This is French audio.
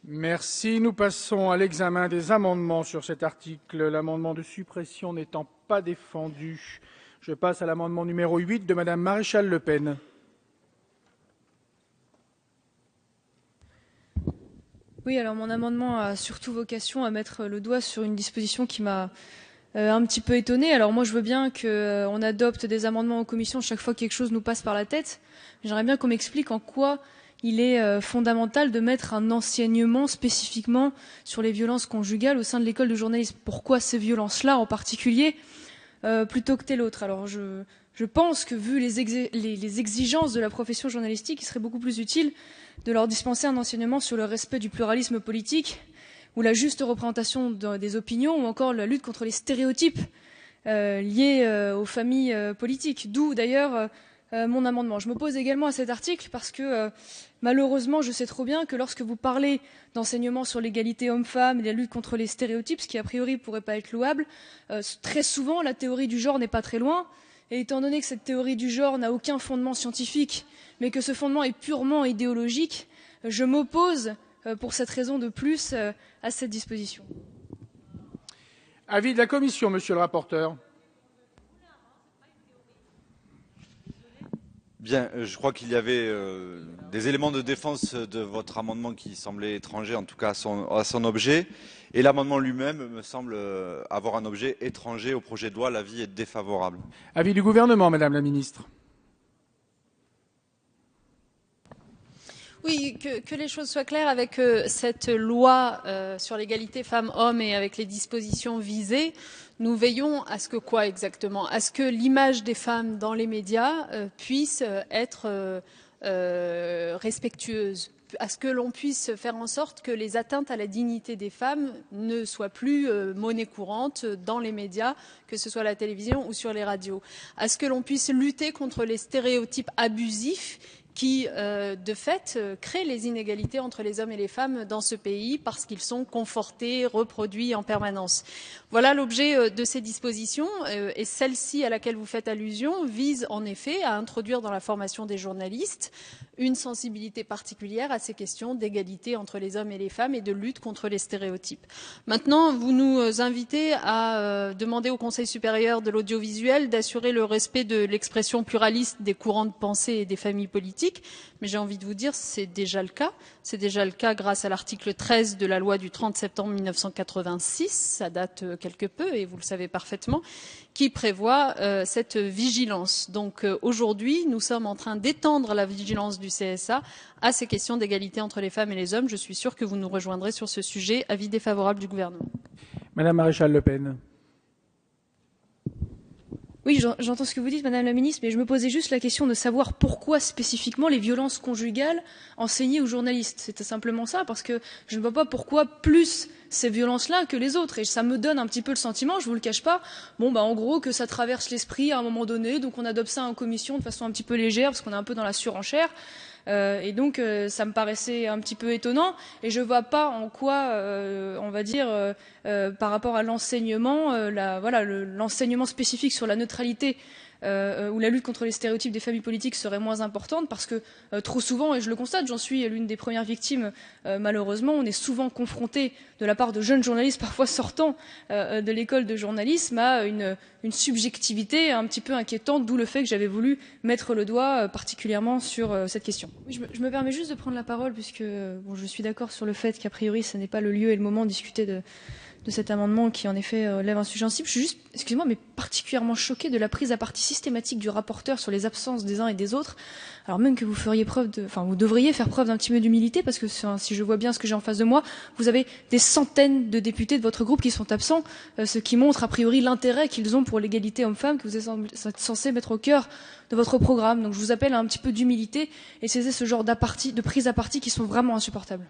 Merci. Nous passons à l'examen des amendements sur cet article. L'amendement de suppression n'étant pas défendu, je passe à l'amendement numéro 8 de Madame Maréchal Le Pen. Oui, alors mon amendement a surtout vocation à mettre le doigt sur une disposition qui m'a un petit peu étonnée. Alors moi, je veux bien qu'on adopte des amendements en commission chaque fois que quelque chose nous passe par la tête. J'aimerais bien qu'on m'explique en quoi il est fondamental de mettre un enseignement spécifiquement sur les violences conjugales au sein de l'école de journalisme. Pourquoi ces violences-là en particulier plutôt que telle autre? Alors je pense que vu les exigences de la profession journalistique, il serait beaucoup plus utile de leur dispenser un enseignement sur le respect du pluralisme politique ou la juste représentation des opinions ou encore la lutte contre les stéréotypes liés aux familles politiques. D'où d'ailleurs mon amendement. Je m'oppose également à cet article parce que malheureusement, je sais trop bien que lorsque vous parlez d'enseignement sur l'égalité homme-femme et la lutte contre les stéréotypes, ce qui a priori pourrait pas être louable, très souvent la théorie du genre n'est pas très loin. Et étant donné que cette théorie du genre n'a aucun fondement scientifique, mais que ce fondement est purement idéologique, je m'oppose pour cette raison de plus à cette disposition. Avis de la commission, monsieur le rapporteur. Bien, je crois qu'il y avait des éléments de défense de votre amendement qui semblaient étrangers, en tout cas à son objet. Et l'amendement lui-même me semble avoir un objet étranger au projet de loi. L'avis est défavorable. Avis du gouvernement, madame la ministre. Oui, que les choses soient claires avec cette loi sur l'égalité femmes-hommes et avec les dispositions visées. Nous veillons à ce que quoi exactement? À ce que l'image des femmes dans les médias puisse être respectueuse, à ce que l'on puisse faire en sorte que les atteintes à la dignité des femmes ne soient plus monnaie courante dans les médias, que ce soit à la télévision ou sur les radios, à ce que l'on puisse lutter contre les stéréotypes abusifs qui, de fait, créent les inégalités entre les hommes et les femmes dans ce pays parce qu'ils sont confortés, reproduits en permanence. Voilà l'objet de ces dispositions et celle-ci à laquelle vous faites allusion vise en effet à introduire dans la formation des journalistes une sensibilité particulière à ces questions d'égalité entre les hommes et les femmes et de lutte contre les stéréotypes. Maintenant, vous nous invitez à demander au Conseil supérieur de l'audiovisuel d'assurer le respect de l'expression pluraliste des courants de pensée et des familles politiques, mais j'ai envie de vous dire c'est déjà le cas. C'est déjà le cas grâce à l'article 13 de la loi du 30 septembre 1986, ça date quelque peu et vous le savez parfaitement, qui prévoit cette vigilance. Donc aujourd'hui, nous sommes en train d'étendre la vigilance du CSA à ces questions d'égalité entre les femmes et les hommes. Je suis sûre que vous nous rejoindrez sur ce sujet. Avis défavorable du gouvernement. Madame Maréchal Le Pen. Oui, j'entends ce que vous dites, Madame la Ministre, mais je me posais juste la question de savoir pourquoi spécifiquement les violences conjugales enseignées aux journalistes. C'était simplement ça, parce que je ne vois pas pourquoi plus ces violences-là que les autres. Et ça me donne un petit peu le sentiment, je vous le cache pas, en gros, que ça traverse l'esprit à un moment donné, donc on adopte ça en commission de façon un petit peu légère, parce qu'on est un peu dans la surenchère. Et donc ça me paraissait un petit peu étonnant et je vois pas en quoi on va dire par rapport à l'enseignement l'enseignement spécifique sur la neutralité ou la lutte contre les stéréotypes des familles politiques serait moins importante parce que trop souvent, et je le constate, j'en suis l'une des premières victimes malheureusement, on est souvent confronté de la part de jeunes journalistes parfois sortant de l'école de journalisme à une subjectivité un petit peu inquiétante, d'où le fait que j'avais voulu mettre le doigt particulièrement sur cette question. Oui, je me permets juste de prendre la parole puisque je suis d'accord sur le fait qu'a priori ce n'est pas le lieu et le moment de discuter de cet amendement qui en effet lève un sujet sensible. Je suis juste, excusez-moi, mais particulièrement choquée de la prise à partie systématique du rapporteur sur les absences des uns et des autres, alors même que vous devriez faire preuve d'un petit peu d'humilité parce que si je vois bien ce que j'ai en face de moi, vous avez des centaines de députés de votre groupe qui sont absents, ce qui montre a priori l'intérêt qu'ils ont pour l'égalité homme-femme que vous êtes censé mettre au cœur de votre programme. Donc je vous appelle à un petit peu d'humilité et cesser ce genre de prise à partie qui sont vraiment insupportables.